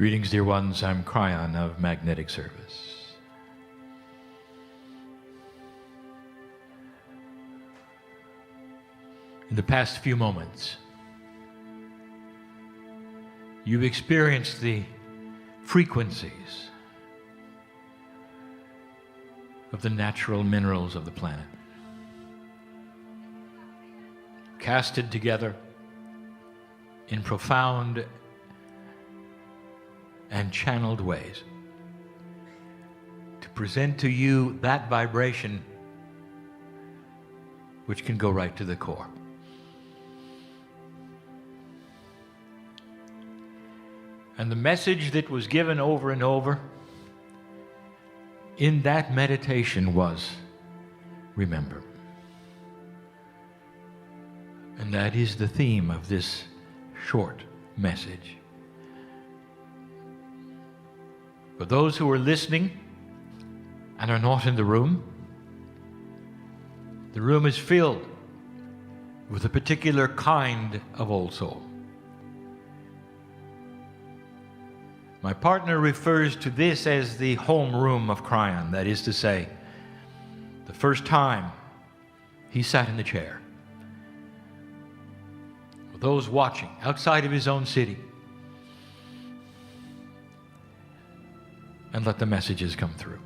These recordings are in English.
Greetings, dear ones. I'm Kryon of Magnetic Service. In the past few moments, you've experienced the frequencies of the natural minerals of the planet, casted together in profound and channeled ways to present to you that vibration which can go right to the core. And the message that was given over and over in that meditation was, remember. And that is the theme of this short message. For those who are listening and are not in the room is filled with a particular kind of old soul. My partner refers to this as the home room of Kryon. That is to say, the first time he sat in the chair with those watching outside of his own city and let the messages come through.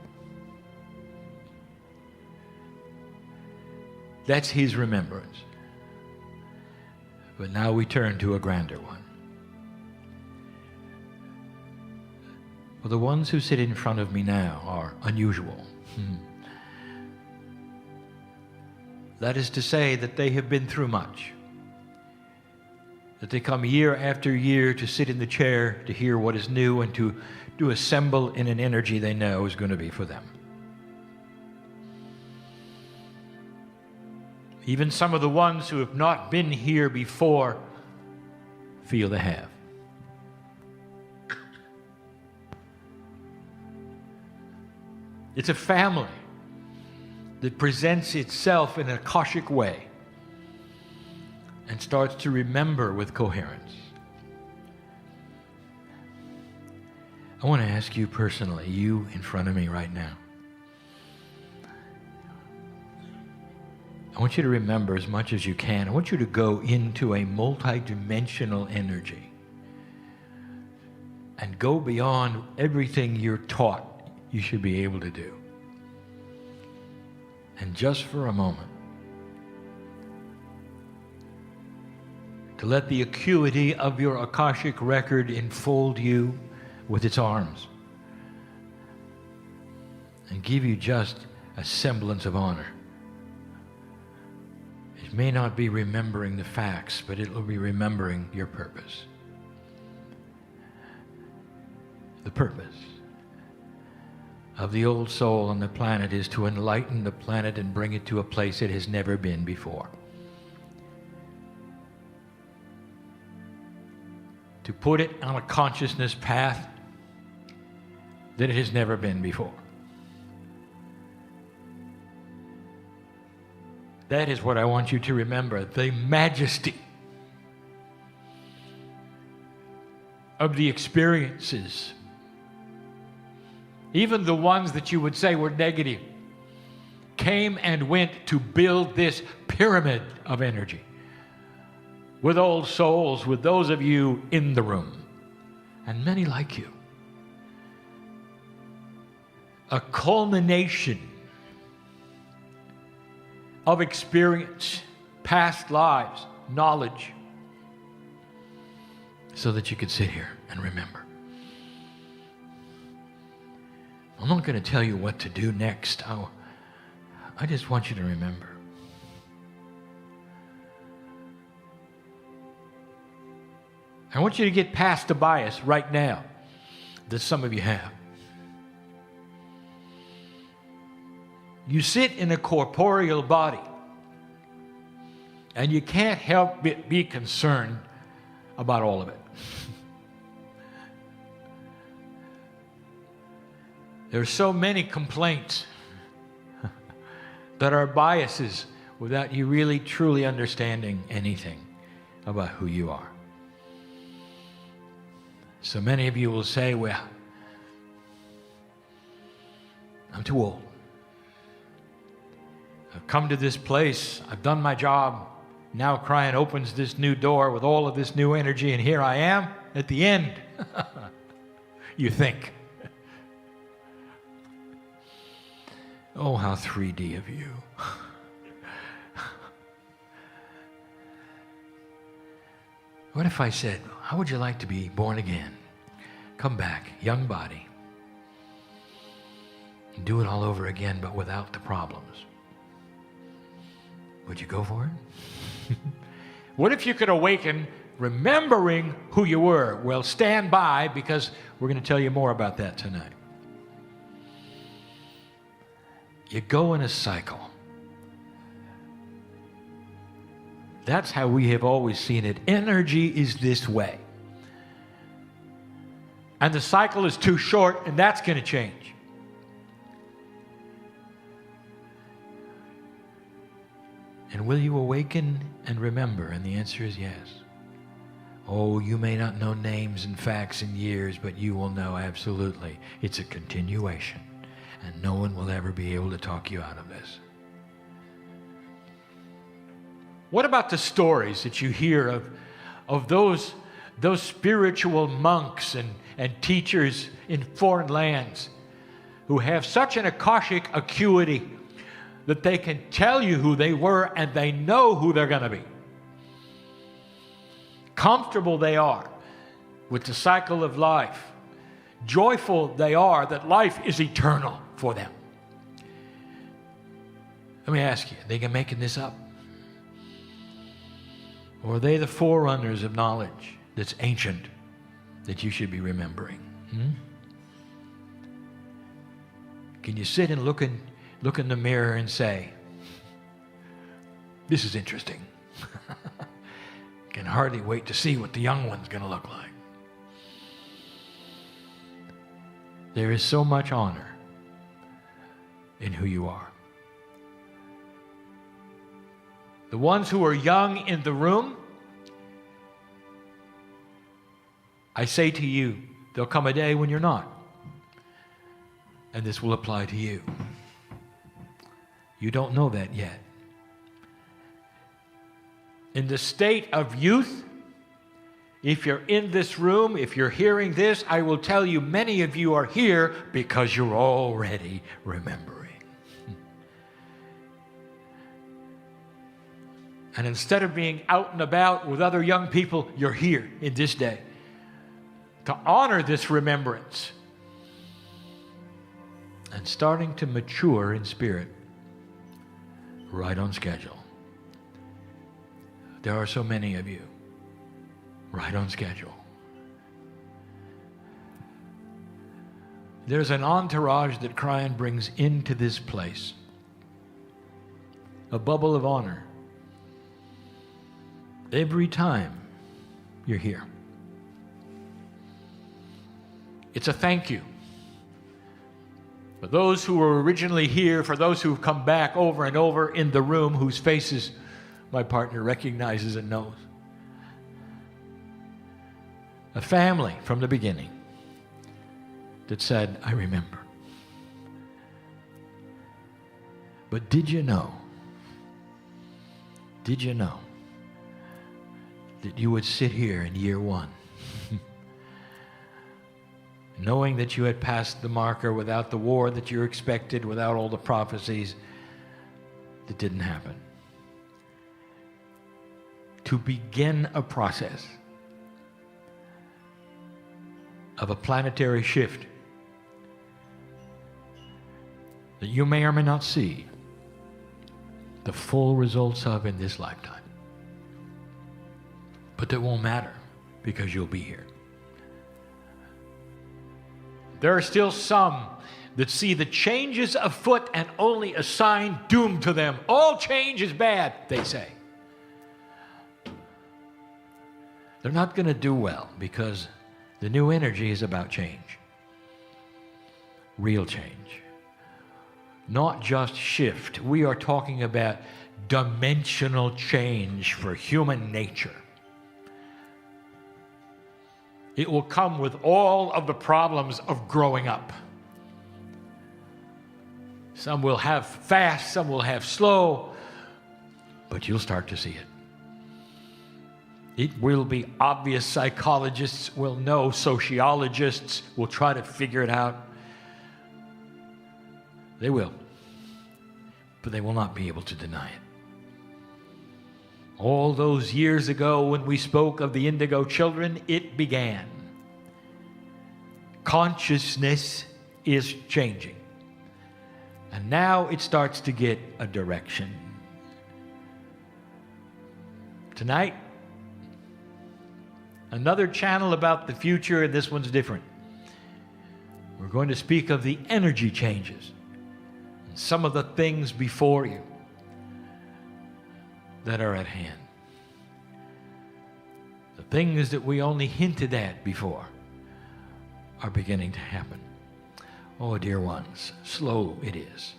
That's his remembrance. But now we turn to a grander one. Well, the ones who sit in front of me now are unusual. That is to say that they have been through much. That they come year after year to sit in the chair to hear what is new and to assemble in an energy they know is going to be for them. Even some of the ones who have not been here before feel they have. It's a family that presents itself in an Akashic way and starts to remember with coherence. I want to ask you personally, you in front of me right now, I want you to remember as much as you can. I want you to go into a multidimensional energy and go beyond everything you're taught you should be able to do. And just for a moment, to let the acuity of your Akashic record enfold you with its arms and give you just a semblance of honor. It may not be remembering the facts, but it will be remembering your purpose. The purpose of the old soul on the planet is to enlighten the planet and bring it to a place it has never been before. To put it on a consciousness path that it has never been before. That is what I want you to remember, the majesty of the experiences, even the ones that you would say were negative, came and went to build this pyramid of energy with old souls, with those of you in the room, and many like you. A culmination of experience, past lives, knowledge, so that you could sit here and remember. I'm not going to tell you what to do next. I just want you to remember. I want you to get past the bias right now that some of you have. You sit in a corporeal body, and you can't help but be concerned about all of it. There's so many complaints that are biases without you really truly understanding anything about who you are. So many of you will say, well, I'm too old. I've come to this place. I've done my job. Now Kryon opens this new door with all of this new energy, and here I am at the end. You think. Oh, how 3D of you. What if I said, how would you like to be born again? Come back, young body, and do it all over again, but without the problems. Would you go for it? What if you could awaken remembering who you were? Well, stand by, because we're going to tell you more about that tonight. You go in a cycle. That's how we have always seen it. Energy is this way. And the cycle is too short, and that's going to change. And will you awaken and remember? And the answer is yes. Oh, you may not know names and facts and years, but you will know absolutely. It's a continuation, and no one will ever be able to talk you out of this. What about the stories that you hear of those spiritual monks and teachers in foreign lands who have such an Akashic acuity that they can tell you who they were and they know who they're going to be? Comfortable they are with the cycle of life. Joyful they are that life is eternal for them. Let me ask you, are they making this up? Or are they the forerunners of knowledge that's ancient that you should be remembering? Can you sit and look in the mirror and say, this is interesting. Can hardly wait to see what the young one's going to look like. There is so much honor in who you are. The ones who are young in the room, I say to you, there'll come a day when you're not. And this will apply to you. You don't know that yet. In the state of youth, if you're in this room, if you're hearing this, I will tell you many of you are here because you're already remembering. And instead of being out and about with other young people, you're here in this day to honor this remembrance and starting to mature in spirit right on schedule. There are so many of you right on schedule. There's an entourage that Kryon brings into this place, a bubble of honor. Every time you're here. It's a thank you. For those who were originally here, for those who've come back over and over in the room, whose faces my partner recognizes and knows. A family from the beginning that said, I remember. But did you know that you would sit here in year one knowing that you had passed the marker without the war that you expected, without all the prophecies that didn't happen? To begin a process of a planetary shift that you may or may not see the full results of in this lifetime. But that won't matter because you'll be here. There are still some that see the changes afoot and only assign doom to them. All change is bad, they say. They're not going to do well because the new energy is about change. Real change. Not just shift. We are talking about dimensional change for human nature. It will come with all of the problems of growing up. Some will have fast, some will have slow, but you'll start to see it. It will be obvious. Psychologists will know. Sociologists will try to figure it out. They will. But they will not be able to deny it. All those years ago when we spoke of the indigo children, it began. Consciousness is changing. And now it starts to get a direction. Tonight, another channel about the future, and this one's different. We're going to speak of the energy changes, and some of the things before you that are at hand. The things that we only hinted at before are beginning to happen. Oh, dear ones, slow it is.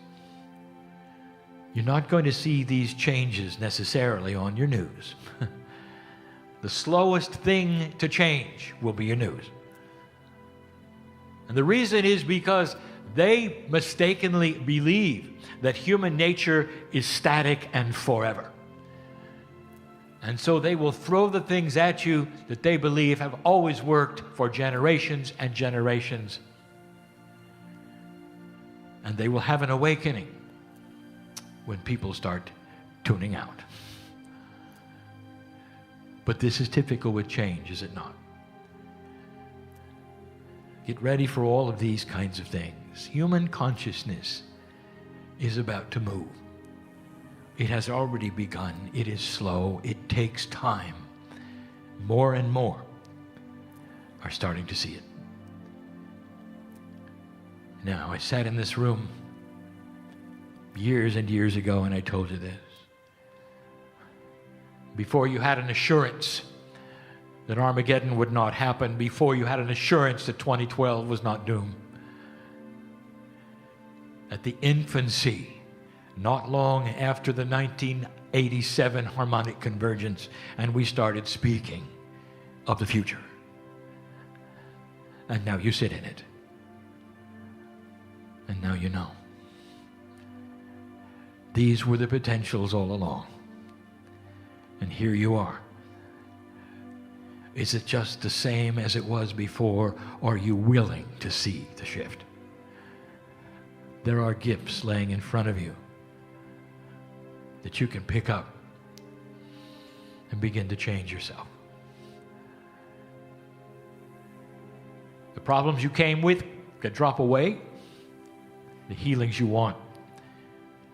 You're not going to see these changes necessarily on your news. The slowest thing to change will be your news. And the reason is because they mistakenly believe that human nature is static and forever. And so they will throw the things at you that they believe have always worked for generations and generations. And they will have an awakening when people start tuning out. But this is typical with change, is it not? Get ready for all of these kinds of things. Human consciousness is about to move. It has already begun. It is slow. It takes time. More and more are starting to see it. Now, I sat in this room years and years ago and I told you this. Before you had an assurance that Armageddon would not happen, before you had an assurance that 2012 was not doomed, at the infancy, not long after the 1987 harmonic convergence, and we started speaking of the future. And now you sit in it. And now you know. These were the potentials all along. And here you are. Is it just the same as it was before, or are you willing to see the shift? There are gifts laying in front of you that you can pick up and begin to change yourself. The problems you came with can drop away. The healings you want,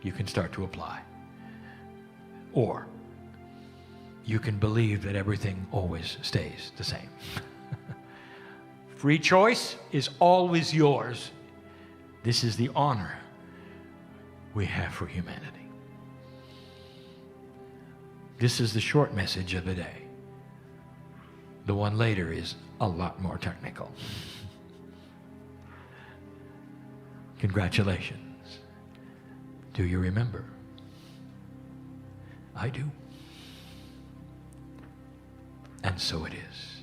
you can start to apply. Or you can believe that everything always stays the same. Free choice is always yours. This is the honor we have for humanity. This is the short message of the day. The one later is a lot more technical. Congratulations. Do you remember? I do. And so it is.